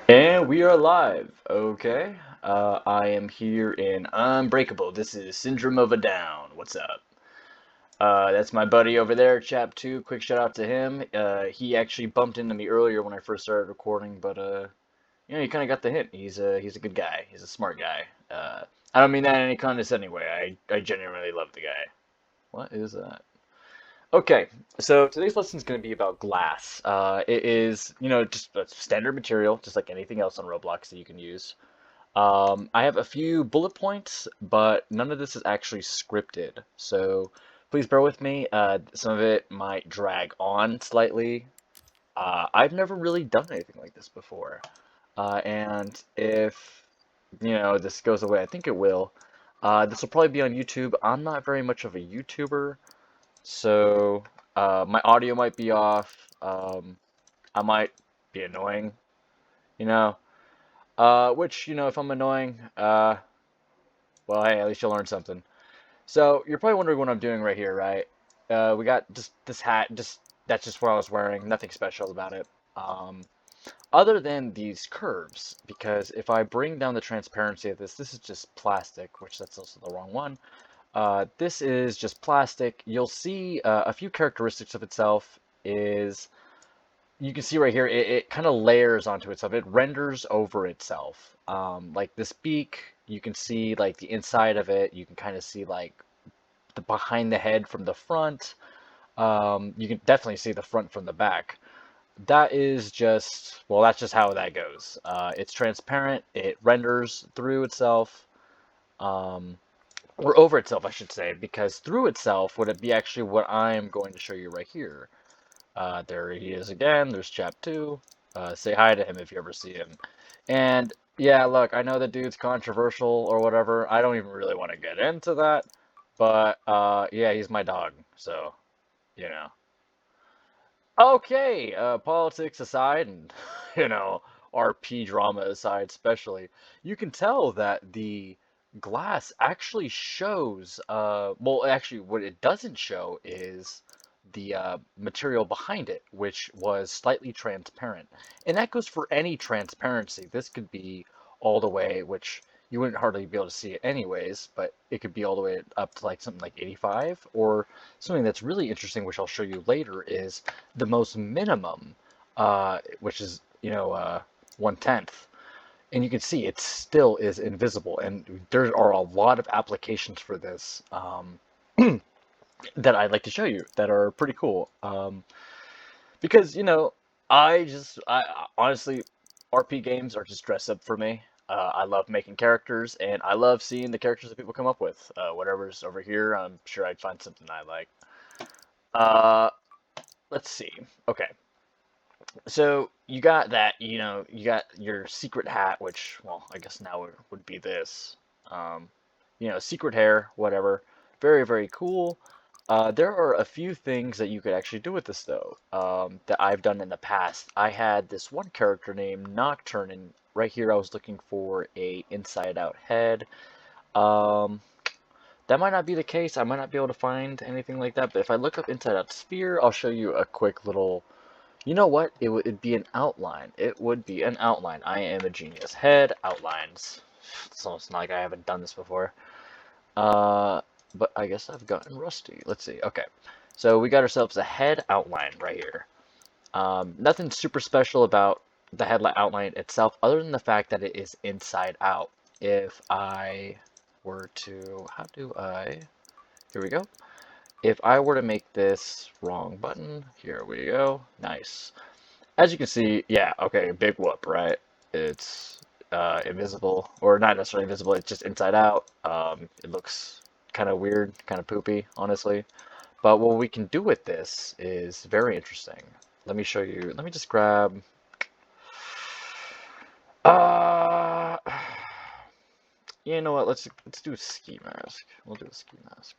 And we are live. Okay. I am here in Unbreakable. This is Syndrome of a Down. What's up? That's my buddy over there, Chap 2. Quick shout out to him. He actually bumped into me earlier when I first started recording, but you kind of got the hint. He's a good guy. He's a smart guy. I don't mean that in any condescending way. I genuinely love the guy. What is that? Okay, so today's lesson is going to be about glass. It is, just a standard material, just like anything else on Roblox that you can use. I have a few bullet points, but none of this is actually scripted. So please bear with me. Some of it might drag on slightly. I've never really done anything like this before. And if, this goes away, I think it will. This will probably be on YouTube. I'm not very much of a YouTuber. So, my audio might be off. I might be annoying, you know. Which, if I'm annoying, well, hey, at least you'll learn something. So, you're probably wondering what I'm doing right here, right? We got just this hat, that's just what I was wearing, nothing special about it. Um, Other than these curves, because if I bring down the transparency of this is just plastic, which that's also the wrong one. This is just plastic. You'll see a few characteristics of itself is you can see right here it kind of layers onto itself. It renders over itself. Like this beak, you can see like the inside of it. You can kind of see like the behind the head from the front. You can definitely see the front from the back. That is just, well, that's just how that goes. It's transparent. It renders through itself. Um, or over itself, I should say, because through itself would it be actually what I'm going to show you right here. There he is again. There's chap 2. Say hi to him if you ever see him. And yeah, look, I know the dude's controversial or whatever. I don't even really want to get into that. But yeah, he's my dog. So, you know. Okay, politics aside and, you know, RP drama aside, especially, you can tell that the glass actually shows, well, actually, what it doesn't show is the material behind it, which was slightly transparent. And that goes for any transparency. This could be all the way, which you wouldn't hardly be able to see it anyways, but it could be all the way up to like something like 85, or something that's really interesting, which I'll show you later, is the most minimum, which is, 1/10. And you can see it still is invisible. And there are a lot of applications for this that I'd like to show you that are pretty cool. Because, I honestly, RP games are just dress up for me. I love making characters, and I love seeing the characters that people come up with. Whatever's over here, I'm sure I'd find something I like. Uh, let's see. Okay. So you got that, you got your secret hat, which, well, I guess now would be this. Um, Secret hair, whatever. Very, very cool. There are a few things that you could actually do with this, though, that I've done in the past. I had this one character named Nocturne, and right here I was looking for a inside-out head. Um, that might not be the case. I might not be able to find anything like that, but if I look up inside-out sphere, I'll show you a quick little. You know what? It'd be an outline. It would be an outline. I am a genius. Head outlines. So it's not like I haven't done this before. Uh, but I guess I've gotten rusty. Let's see. Okay. So we got ourselves a head outline right here. Nothing super special about the head outline itself, other than the fact that it is inside out. If I were to, how do I, here we go. If I were to make this wrong button, here we go. Nice. As you can see, yeah, okay, big whoop, right? It's invisible, or not necessarily invisible, it's just inside out. It looks kind of weird, kind of poopy, honestly. But what we can do with this is very interesting. Let me show you. Let me just grab. Uh, you know what? Let's do a ski mask. We'll do a ski mask.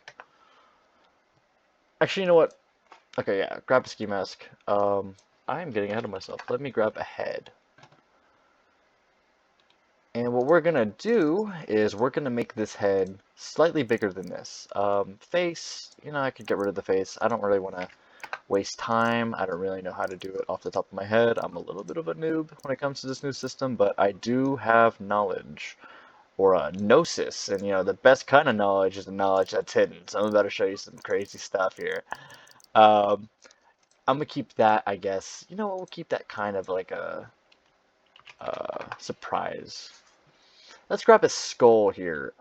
Actually, you know what? Okay, yeah, grab a ski mask. I'm getting ahead of myself. Let me grab a head. And what we're gonna do is we're gonna make this head slightly bigger than this. Face, I could get rid of the face. I don't really want to waste time. I don't really know how to do it off the top of my head. I'm a little bit of a noob when it comes to this new system, but I do have knowledge or a gnosis, and the best kind of knowledge is the knowledge that's hidden. So I'm about to show you some crazy stuff here. Um, I'm gonna keep that, I guess. You know what? We'll keep that kind of like a surprise. Let's grab a skull here.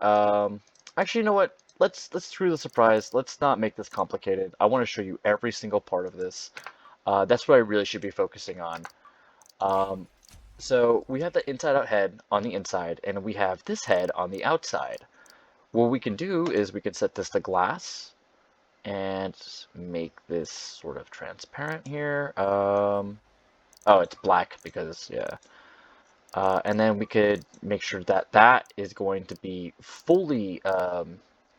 Actually, you know what? Let's screw the surprise. Let's not make this complicated. I want to show you every single part of this. That's what I really should be focusing on. Um, so we have the inside out head on the inside, and we have this head on the outside. What we can do is we can set this to glass and make this sort of transparent here. Oh, it's black because, yeah. And then we could make sure that that is going to be fully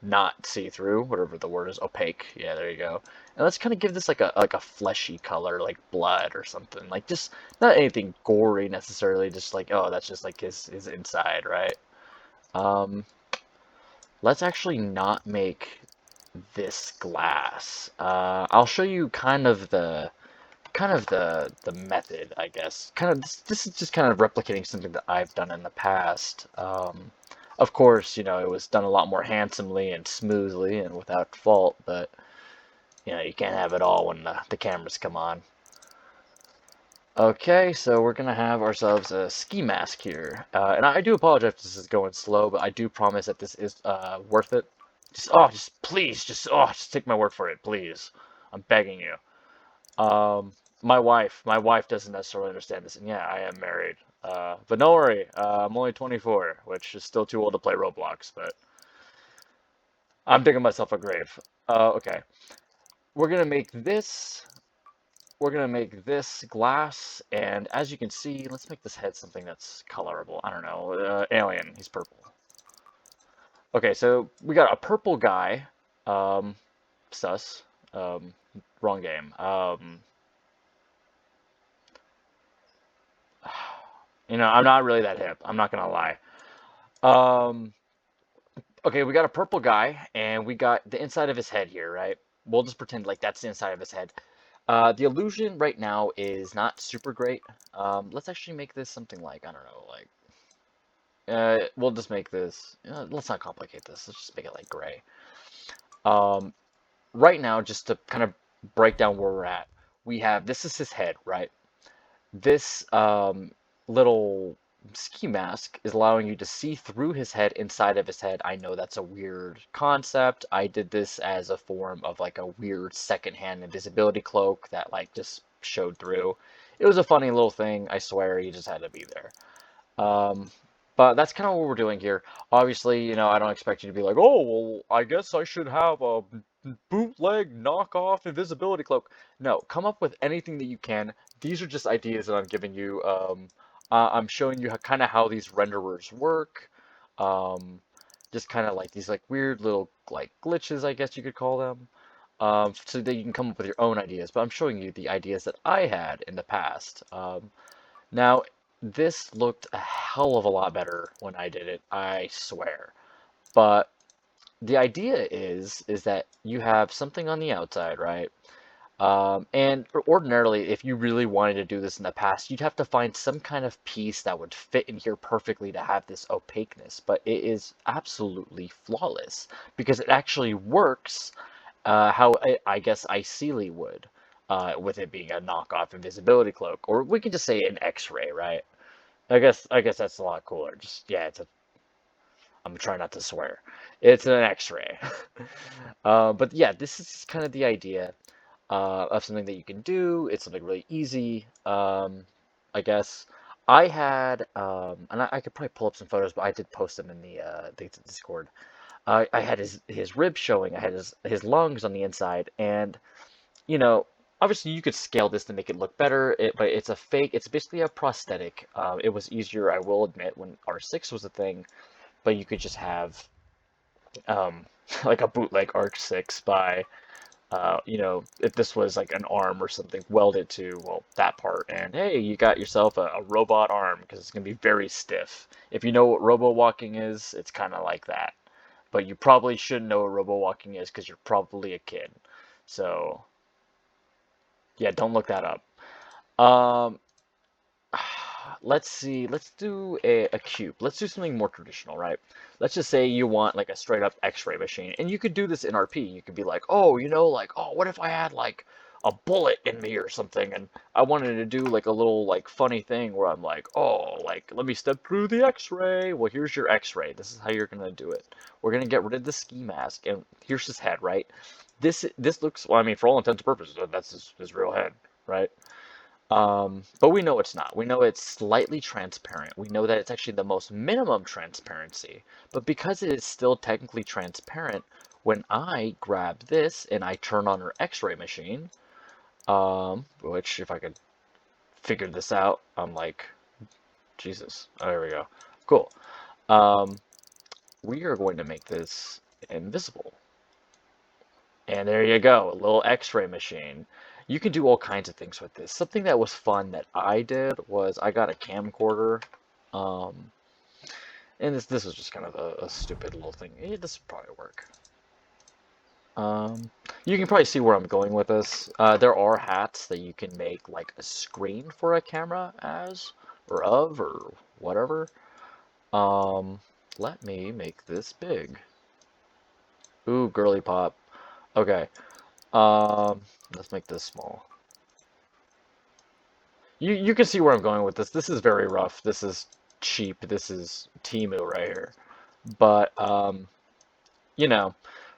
not see-through, whatever the word is, opaque. Yeah, there you go. And let's kind of give this like a fleshy color, like blood or something. Like just not anything gory necessarily, just like, oh, that's just like his inside, right? Um, let's actually not make this glass. I'll show you kind of the method, I guess. Kind of this is just kind of replicating something that I've done in the past. Of course, it was done a lot more handsomely and smoothly and without fault, but you can't have it all when the cameras come on. Okay, so we're gonna have ourselves a ski mask here, and I do apologize if this is going slow, but I do promise that this is worth it. Just please, just take my word for it, please. I'm begging you. My wife doesn't necessarily understand this, and yeah, I am married. But don't worry, I'm only 24, which is still too old to play Roblox, but I'm digging myself a grave. Okay. We're gonna make this, we're gonna make this glass, and as you can see, let's make this head something that's colorable. I don't know, alien, he's purple. Okay, so we got a purple guy, um, sus, um, wrong game. I'm not really that hip. I'm not gonna lie. Um, okay, we got a purple guy, and we got the inside of his head here, right? We'll just pretend like that's the inside of his head. The illusion right now is not super great. Let's actually make this something like, I don't know, like, we'll just make this, let's not complicate this. Let's just make it like gray. Um, right now, just to kind of break down where we're at, this is his head, right? This little ski mask is allowing you to see through his head inside of his head. I know that's a weird concept. I did this as a form of like a weird secondhand invisibility cloak that like just showed through. It was a funny little thing. I swear you just had to be there. Um, but that's kind of what we're doing here. Obviously, I don't expect you to be like, oh, well, I guess I should have a bootleg knockoff invisibility cloak. No, come up with anything that you can. These are just ideas that I'm giving you. I'm showing you kind of how these renderers work. Um, just kind of like these like weird little like glitches, I guess you could call them. So that you can come up with your own ideas. But I'm showing you the ideas that I had in the past. Now, this looked a hell of a lot better when I did it, I swear. But the idea is that you have something on the outside, right? And ordinarily, if you really wanted to do this in the past, you'd have to find some kind of piece that would fit in here perfectly to have this opaqueness. But it is absolutely flawless because it actually works how I guess Icely would, with it being a knockoff invisibility cloak, or we can just say an X-ray, right? I guess that's a lot cooler. Just yeah, I'm trying not to swear. It's an X-ray. But yeah, this is kind of the idea of something that you can do. It's something really easy. I guess I had, and I could probably pull up some photos, but I did post them in the Discord. I had his ribs showing. I had his lungs on the inside, and you know, obviously you could scale this to make it look better, but it's a fake. It's basically a prosthetic. It was easier, I will admit, when R6 was a thing, but you could just have um, like a bootleg R6 by, if this was like an arm or something, weld it to, well, that part, and hey, you got yourself a robot arm because it's gonna be very stiff. If you know what robo walking is, it's kind of like that. But you probably shouldn't know what robo walking is because you're probably a kid. So Yeah, don't look that up. Um, let's see. Let's do a cube. Let's do something more traditional, right? Let's just say you want like a straight up X-ray machine, and you could do this in RP. You could be like, oh, like, oh, what if I had like a bullet in me or something, and I wanted to do like a little like funny thing where I'm like, oh, like let me step through the X-ray. Well, here's your X-ray. This is how you're gonna do it. We're gonna get rid of the ski mask, and here's his head, right? This looks, well, I mean, for all intents and purposes, that's his real head, right? But we know it's not. We know it's slightly transparent. We know that it's actually the most minimum transparency. But because it is still technically transparent, when I grab this and I turn on our X-ray machine, which if I could figure this out, I'm like, Jesus. Oh, there we go. Cool. Um, we are going to make this invisible. And there you go, a little X-ray machine. You can do all kinds of things with this. Something that was fun that I did was I got a camcorder, um, and this was just kind of a stupid little thing. This would probably work. Um, you can probably see where I'm going with this. There are hats that you can make like a screen for a camera as, or of, or whatever. Um, Let me make this big. Ooh, girly pop. Okay. Um, let's make this small. You can see where I'm going with this. This is very rough. This is cheap. This is Timu right here. But you know,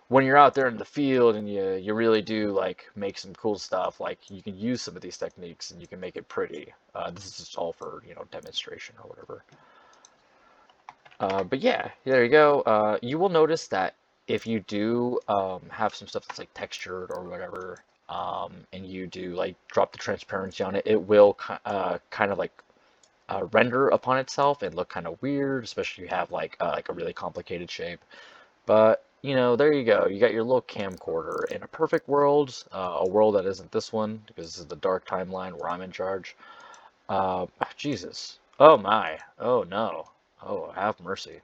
when you're out there in the field and you really do like make some cool stuff, like you can use some of these techniques and you can make it pretty. This is just all for, demonstration or whatever. But yeah, there you go. You will notice that if you do have some stuff that's like textured or whatever, and you do like drop the transparency on it, it will kind of like render upon itself and look kind of weird, especially if you have like a really complicated shape. But there you go. You got your little camcorder. In a perfect world, a world that isn't this one, because this is the dark timeline where I'm in charge. Jesus. Oh my. Oh no. Oh, have mercy.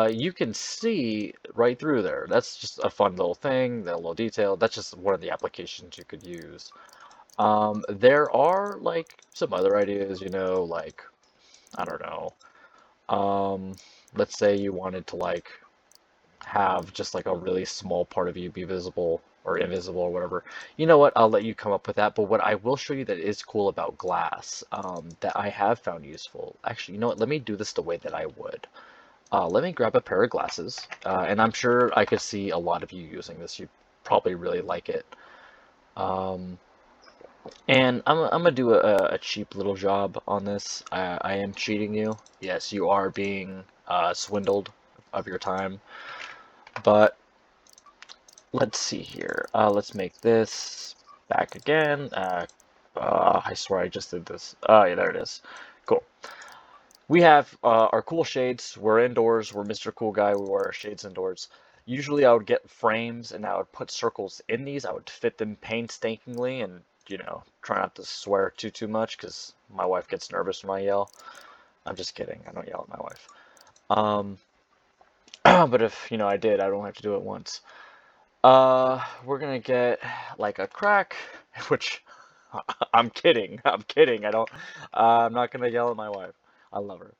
You can see right through there. That's just a fun little thing, that little detail. That's just one of the applications you could use. There are like some other ideas, like I don't know. Um, let's say you wanted to like have just like a really small part of you be visible or invisible or whatever. You know what? I'll let you come up with that. But what I will show you that is cool about glass, that I have found useful. Actually, you know what? Let me do this the way that I would. Let me grab a pair of glasses, and I'm sure I could see a lot of you using this. You probably really like it. Um, and I'm gonna do a cheap little job on this. I am cheating you. Yes, you are being swindled of your time. But let's see here. Let's make this back again. I swear I just did this. Oh, yeah, there it is. Cool. We have our cool shades. We're indoors. We're Mr. Cool Guy. We wear our shades indoors. Usually I would get frames and I would put circles in these. I would fit them painstakingly and, try not to swear too much because my wife gets nervous when I yell. I'm just kidding. I don't yell at my wife. Um, but if, I did, I don't have to do it once. We're gonna get like a crack, which I'm kidding. I'm kidding. I'm not gonna yell at my wife. I love her.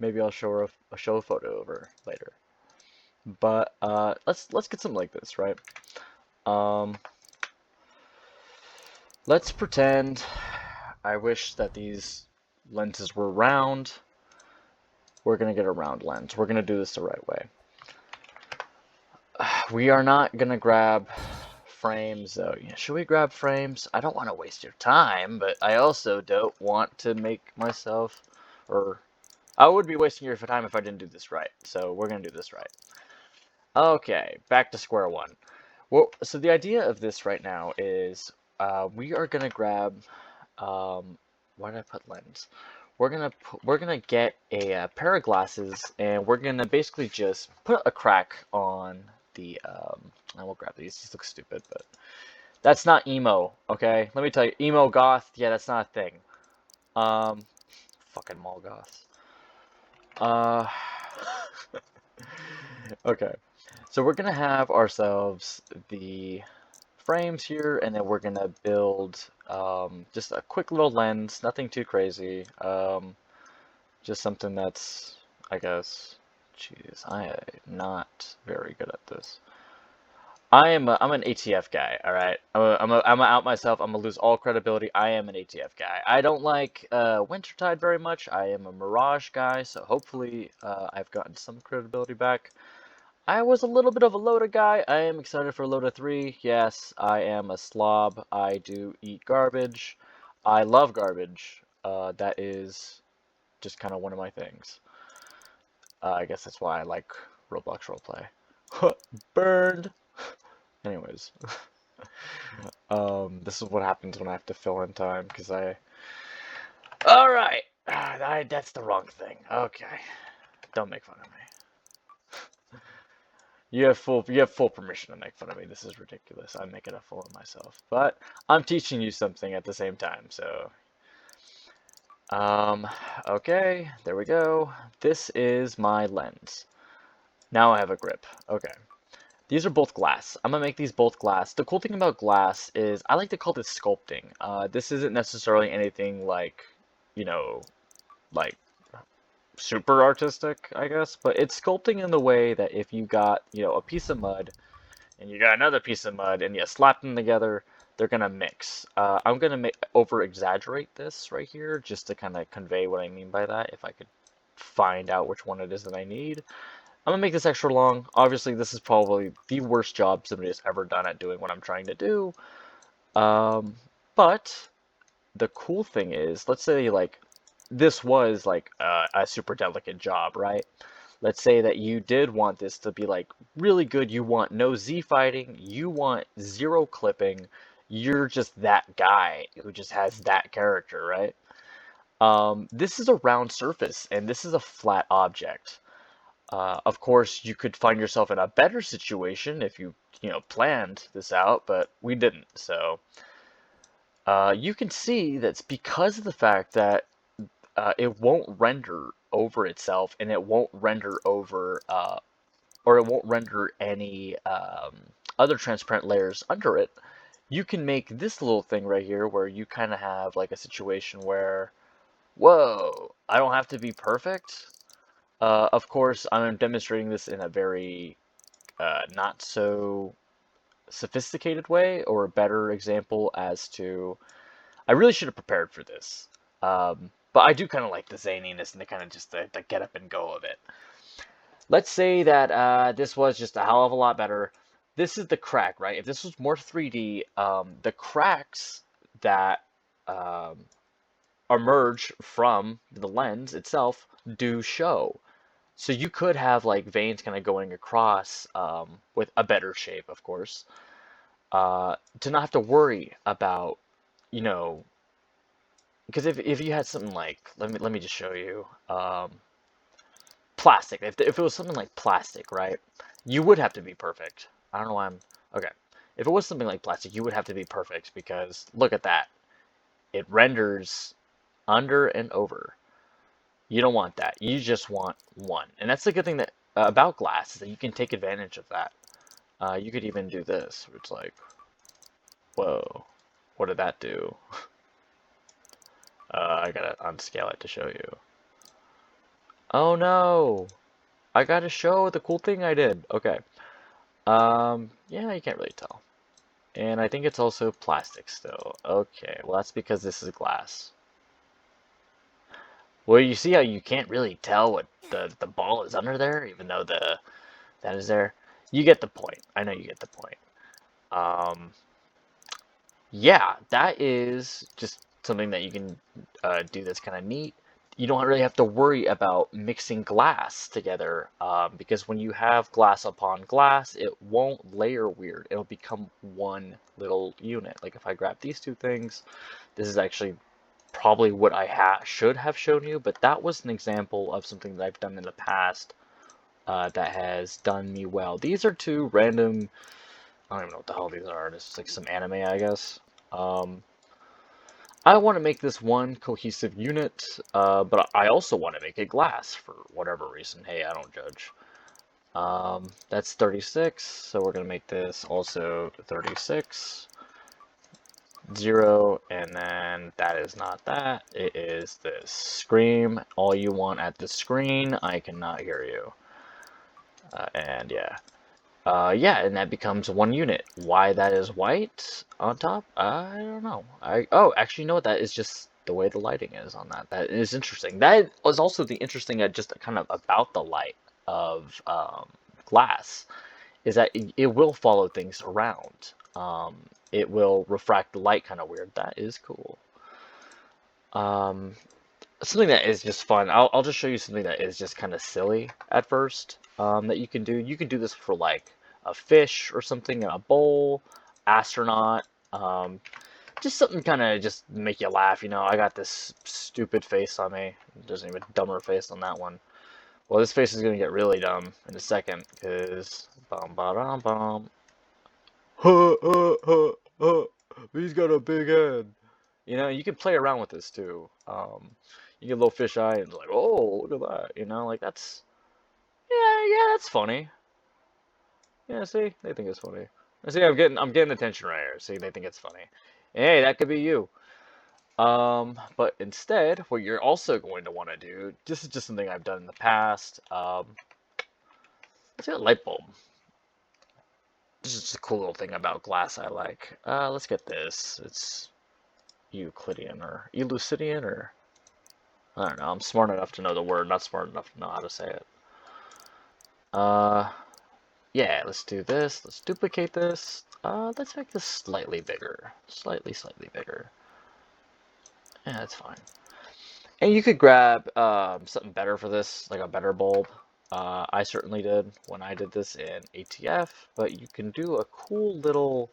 Maybe I'll show her show a photo of her later. But let's get something like this, right? Um, let's pretend. I wish that these lenses were round. We're gonna get a round lens. We're gonna do this the right way. We are not gonna grab frames though. Should we grab frames? I don't want to waste your time, but I also don't want to make myself, or I would be wasting your time if I didn't do this right. So we're gonna do this right. Okay, back to square one. Well, so the idea of this right now is we are gonna grab, why did I put lens? We're gonna get a pair of glasses, and we're gonna basically just put a crack on the. I will grab these. These look stupid, but that's not emo. Okay, let me tell you, emo goth. Yeah, that's not a thing. Um, Fucking mall goths. Uh, okay. So we're gonna have ourselves the frames here, and then we're gonna build just a quick little lens, nothing too crazy. Just something that's, I guess, jeez, I am not very good at this. I'm an ATF guy, all right. I'm out myself. I'm gonna lose all credibility. I am an ATF guy. I don't like Wintertide very much. I am a Mirage guy, so hopefully I've gotten some credibility back. I was a little bit of a Loda guy. I am excited for Loda 3. Yes, I am a slob. I do eat garbage. I love garbage. That is just kind of one of my things. I guess that's why I like Roblox roleplay. Burned. Anyways, this is what happens when I have to fill in time because I. All right, that's the wrong thing. Okay, don't make fun of me. You have full permission to make fun of me. This is ridiculous. I'm making a fool of myself, but I'm teaching you something at the same time. So, okay, there we go. This is my lens. Now I have a grip. Okay. These are both glass. I'm gonna make these both glass. The cool thing about glass is I like to call this sculpting. This isn't necessarily anything like, you know, like super artistic, I guess, but it's sculpting in the way that if you got, a piece of mud and you got another piece of mud and you slap them together, they're gonna mix. I'm gonna over exaggerate this right here just to kind of convey what I mean by that. If I could find out which one it is that I need. I'm gonna make this extra long. Obviously, this is probably the worst job somebody has ever done at doing what I'm trying to do. But the cool thing is, let's say like this was like a super delicate job, right? Let's say that you did want this to be like really good. You want no Z fighting. You want zero clipping. You're just that guy who just has that character, right? This is a round surface, and this is a flat object. Of course, you could find yourself in a better situation if you planned this out, but we didn't. So you can see that's because of the fact that it won't render over itself, and it won't render over, or it won't render any other transparent layers under it. You can make this little thing right here where you kind of have like a situation where, whoa, I don't have to be perfect. Of course, I'm demonstrating this in a very not so sophisticated way, or a better example as to, I really should have prepared for this. But I do kind of like the zaniness and the kind of just the get up and go of it. Let's say that this was just a hell of a lot better. This is the crack, right? If this was more 3D, the cracks that emerge from the lens itself do show. So you could have like veins kind of going across with a better shape, of course, to not have to worry about, you know, because if you had something like, let me just show you, plastic. If it was something like plastic, right, you would have to be perfect. I don't know why I'm okay. If it was something like plastic, you would have to be perfect because look at that. It renders under and over. You don't want that. You just want one. And that's the good thing that about glass is that you can take advantage of that. You could even do this, where it's like, whoa, what did that do? I gotta unscale it to show you. Oh no! I gotta show the cool thing I did. Okay. Yeah, you can't really tell. And I think it's also plastic still. Okay, well that's because this is glass. Well, you see how you can't really tell what the ball is under there, even though that is there. You get the point. I know you get the point. Yeah, that is just something that you can do that's kind of neat. You don't really have to worry about mixing glass together because when you have glass upon glass, it won't layer weird. It'll become one little unit. Like if I grab these two things, this is actually probably what I should have shown you, but that was an example of something that I've done in the past that has done me well. These are two random, I don't even know what the hell these are. It's like some anime, I guess. I want to make this one cohesive unit, but I also want to make it glass for whatever reason. Hey, I don't judge. That's 36, so we're gonna make this also 36. 0, and then that is not that. It is this. Scream all you want at the screen. I cannot hear you. And yeah. Yeah, and that becomes 1 unit. Why that is white on top? I don't know. Oh, actually, you know what? That is just the way the lighting is on that. That is interesting. That was also the interesting just kind of about the light of glass is that it will follow things around. It will refract the light kind of weird. That is cool. Um, Something that is just fun. I'll just show you something that is just kind of silly at first. That you can do. You can do this for like a fish or something in a bowl, astronaut. Just something kind of just make you laugh. You know, I got this stupid face on me. There's an even dumber face on that one. Well, this face is gonna get really dumb in a second because bum ba dum bum. He's got a big head. You know, you can play around with this too. You get a little fish eye and it's like, oh, look at that. You know, like that's yeah, that's funny. Yeah, see, they think it's funny. See, I'm getting attention right here. See, they think it's funny. Hey, that could be you. But instead, what you're also going to want to do, this is just something I've done in the past. Let's get a light bulb. This is just a cool little thing about glass I like. Let's get this. It's Euclidean or Elucidian or I don't know. I'm smart enough to know the word, not smart enough to know how to say it. Yeah, let's do this. Let's duplicate this. Let's make this slightly bigger. Slightly bigger. Yeah, that's fine. And you could grab something better for this, like a better bulb. I certainly did when I did this in ATF, but you can do a cool little,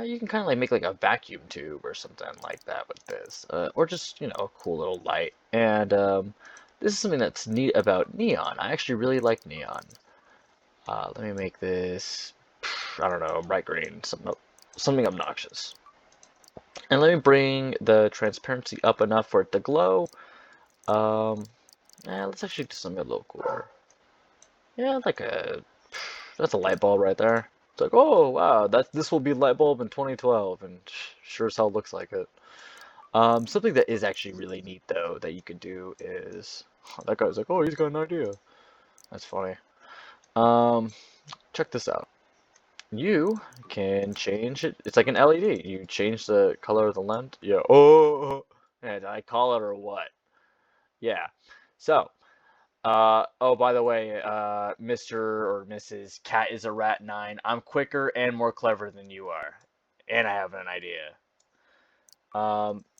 you can kind of like make like a vacuum tube or something like that with this, or just, you know, a cool little light. And this is something that's neat about neon. I actually really like neon. Let me make this, I don't know, bright green, something obnoxious. And let me bring the transparency up enough for it to glow. Yeah, let's actually do something a little cooler. Yeah, that's a light bulb right there. It's like, oh wow, this will be light bulb in 2012, and sure as hell looks like it. Something that is actually really neat though that you could do is that guy's like, oh, he's got an idea. That's funny. Check this out. You can change it. It's like an LED. You change the color of the lens. Yeah. Oh, yeah, did I call it or what? Yeah. So, oh, by the way, Mr. or Mrs. Cat is a Rat 9. I'm quicker and more clever than you are. And I have an idea.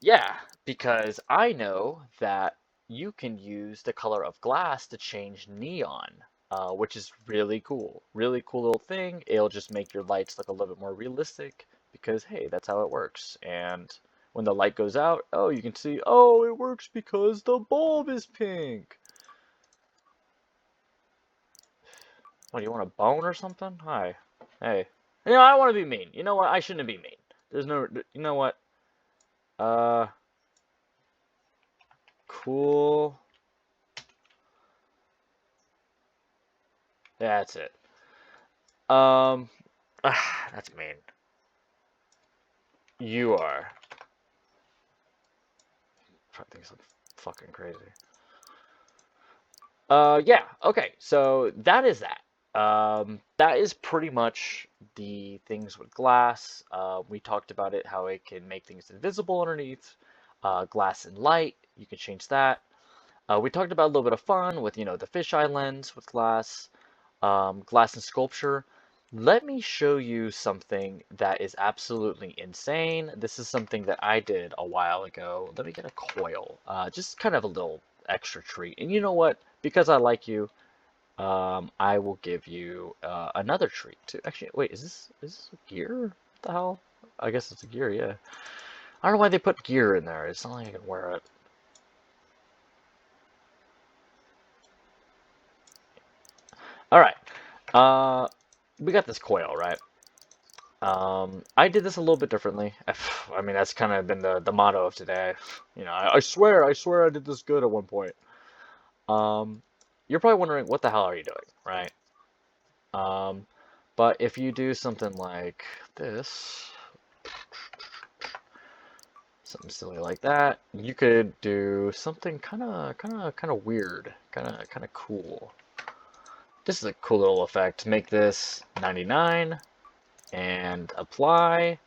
Yeah, because I know that you can use the color of glass to change neon, which is really cool. Really cool little thing. It'll just make your lights look a little bit more realistic because, hey, that's how it works. And when the light goes out, oh, you can see, oh, it works because the bulb is pink. What, do you want a bone or something? Hi. Hey. You know, I want to be mean. You know what? I shouldn't be mean. There's no, you know what? Uh, cool. That's it. That's mean. You are. I think I'm fucking crazy. Yeah, okay, so that is that. That is pretty much the things with glass. We talked about it, how it can make things invisible underneath. Glass and light, you can change that. We talked about a little bit of fun with, you know, the fisheye lens with glass, glass and sculpture. Let me show you something that is absolutely insane. This is something that I did a while ago. Let me get a coil. Just kind of a little extra treat. And you know what? Because I like you, I will give you another treat too. Actually, wait, is this a gear? What the hell? I guess it's a gear, yeah. I don't know why they put gear in there. It's not like I can wear it. All right. We got this coil, right? I did this a little bit differently. I mean, that's kind of been the motto of today. You know, I swear I did this good at one point. You're probably wondering, what the hell are you doing, right? But if you do something like this, something silly like that, you could do something kind of weird, kind of cool. This is a cool little effect. Make this 99 and apply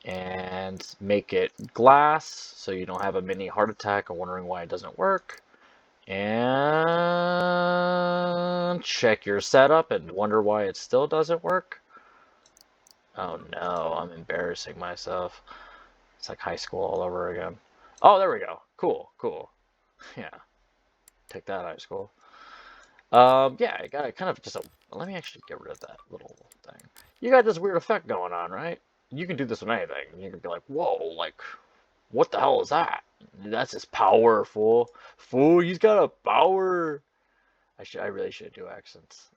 and make it glass so you don't have a mini heart attack or wondering why it doesn't work. And check your setup and wonder why it still doesn't work. Oh no, I'm embarrassing myself. It's like high school all over again. Oh, there we go. Cool, cool. Yeah, take that, high school. Yeah, I got kind of just a. Let me actually get rid of that little thing. You got this weird effect going on, right? You can do this with anything. You can be like, whoa, like, what the hell is that? That's just powerful. Fool, he's got a power. I really should do accents.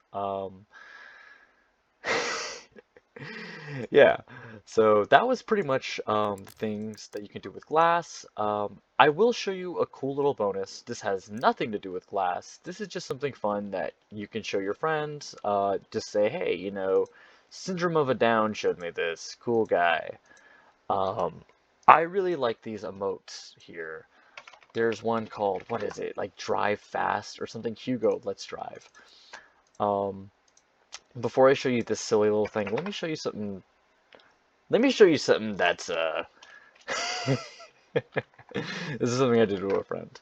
Yeah, so that was pretty much the things that you can do with glass. I will show you a cool little bonus. This has nothing to do with glass. This is just something fun that you can show your friends. Just say, hey, you know, Syndrome of a Down showed me this. Cool guy. Um, I really like these emotes here. There's one called, what is it? Like Drive Fast or something. Hugo, let's drive. Um, Before I show you this silly little thing, let me show you something. Let me show you something that's this is something I did to a friend.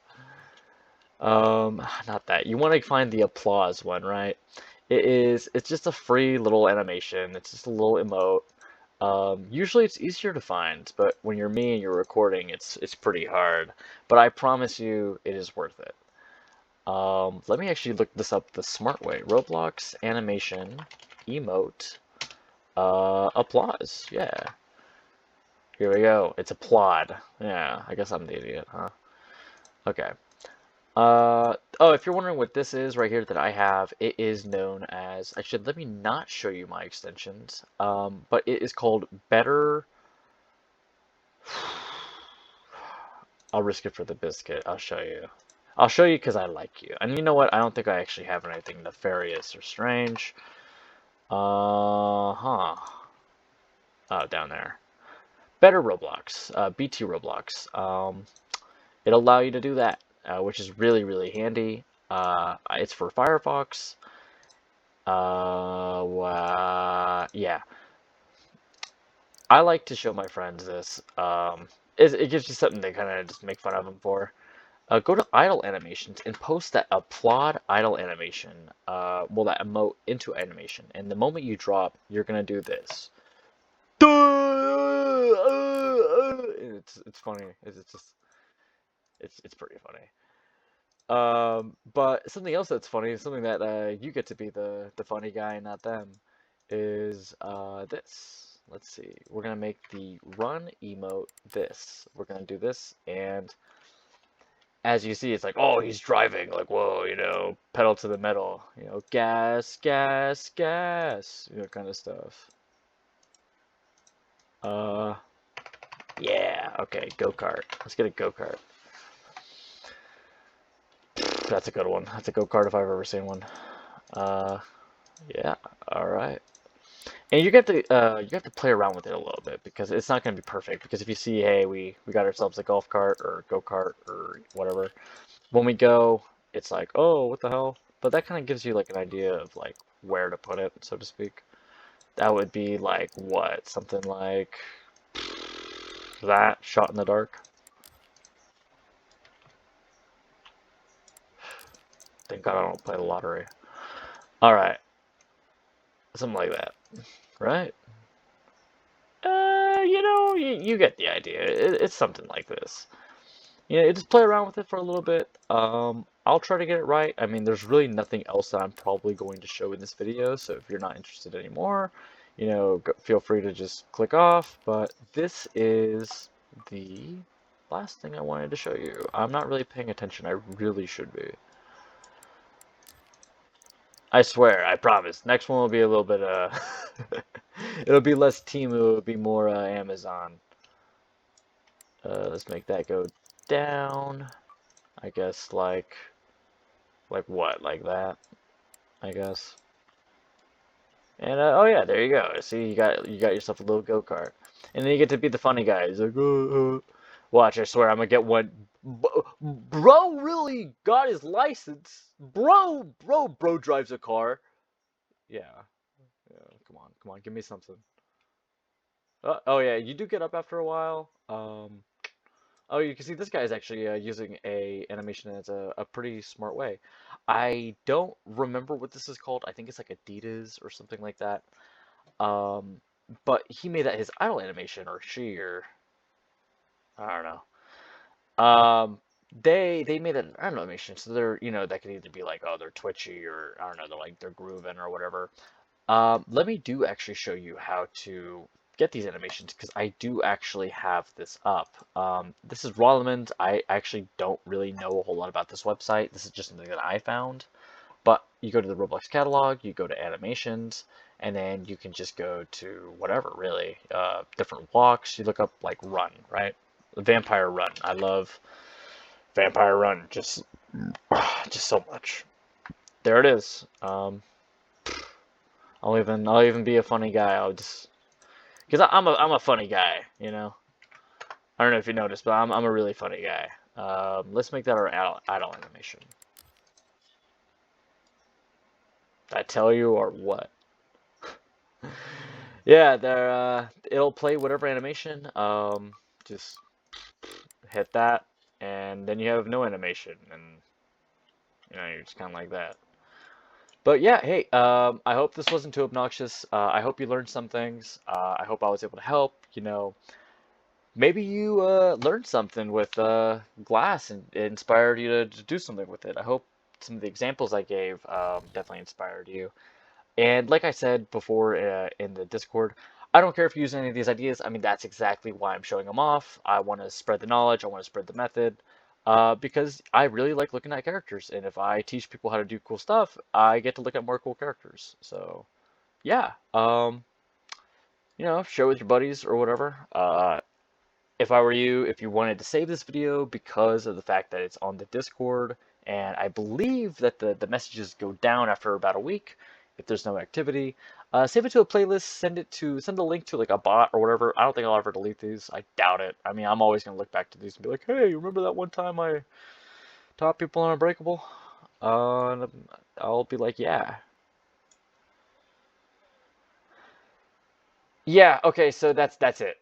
Not that. You want to find the applause one, right? It's just a free little animation. It's just a little emote. Usually it's easier to find, but when you're me and you're recording, it's pretty hard. But I promise you, it is worth it. Let me actually look this up the smart way. Roblox animation emote applause. Yeah. Here we go. It's applaud. Yeah, I guess I'm the idiot, huh? Okay. Oh, if you're wondering what this is right here that I have, it is known as, actually, let me not show you my extensions, but it is called Better, I'll risk it for the biscuit, I'll show you. I'll show you because I like you. And you know what, I don't think I actually have anything nefarious or strange. Huh. Oh, down there. Better Roblox, BT Roblox. It'll allow you to do that, which is really, really handy. It's for Firefox. Yeah. I like to show my friends this. It gives you something to kind of just make fun of them for. Go to idle animations and post that applaud idle animation, well, that emote into animation. And the moment you drop, you're gonna do this. It's funny. It's just it's pretty funny. But something else that's funny, something that you get to be the funny guy, not them, is this. Let's see. We're gonna make the run emote this. We're gonna do this, and as you see, it's like, oh, he's driving, like, whoa, you know, pedal to the metal, you know, gas, gas, gas, you know, kind of stuff. Uh, yeah, okay, go-kart. Let's get a go-kart. That's a good one. That's a go-kart if I've ever seen one. Uh, yeah, all right. And you have to play around with it a little bit because it's not going to be perfect. Because if you see, hey, we got ourselves a golf cart or go-kart or whatever, when we go, it's like, oh, what the hell? But that kind of gives you like an idea of like where to put it, so to speak. That would be like what? Something like that, shot in the dark. Thank God I don't play the lottery. All right, something like that, right? You know, you get the idea. It's something like this. You know, just play around with it for a little bit. I'll try to get it right. I mean, there's really nothing else that I'm probably going to show in this video, so if you're not interested anymore, you know, feel free to just click off. But this is the last thing I wanted to show you. I'm not really paying attention. I really should be. I swear, I promise. Next one will be a little bit, it'll be less Temu, it'll be more Amazon. Let's make that go down. I guess like what? Like that, I guess. And oh yeah, there you go. See, you got yourself a little go-kart. And then you get to be the funny guy. He's like, watch, I swear I'm gonna get one. Bro really got his license. Bro drives a car. Yeah. Yeah, come on, give me something. Oh yeah, you do get up after a while. Oh, you can see this guy is actually using a animation that's a pretty smart way. I don't remember what this is called. I think it's like Adidas or something like that. Um, but he made that his idle animation, or she, or I don't know. They made an idle animation, so they're that could either be like, oh, they're twitchy, or I don't know, they're grooving or whatever. Let me do actually show you how to get these animations, because I do actually have this up. This is Rollimond. I actually don't really know a whole lot about this website. This is just something that I found. But you go to the Roblox catalog, you go to animations, and then you can just go to whatever, really. Different walks. You look up like Run, right? Vampire Run. I love Vampire Run just so much. There it is. I'll even be a funny guy. I'll just because I'm a funny guy, you know. I don't know if you noticed, but I'm a really funny guy. Let's make that our idle animation. Did I tell you or what? Yeah, there. It'll play whatever animation. Just hit that, and then you have no animation, and you're just kind of like that. But yeah, hey, I hope this wasn't too obnoxious. I hope you learned some things. I hope I was able to help. Maybe you learned something with glass, and it inspired you to do something with it. I hope some of the examples I gave definitely inspired you. And like I said before in the Discord, I don't care if you use any of these ideas. I mean, that's exactly why I'm showing them off. I want to spread the knowledge. I want to spread the method. Because I really like looking at characters. And if I teach people how to do cool stuff, I get to look at more cool characters. So, yeah. Share with your buddies or whatever. If I were you, if you wanted to save this video because of the fact that it's on the Discord, and I believe that the messages go down after about a week if there's no activity, save it to a playlist, send a link to like a bot or whatever. I don't think I'll ever delete these. I doubt it. I mean, I'm always gonna look back to these and be like, hey, remember that one time I taught people on Unbreakable? And I'll be like, yeah. Yeah, okay, so that's it.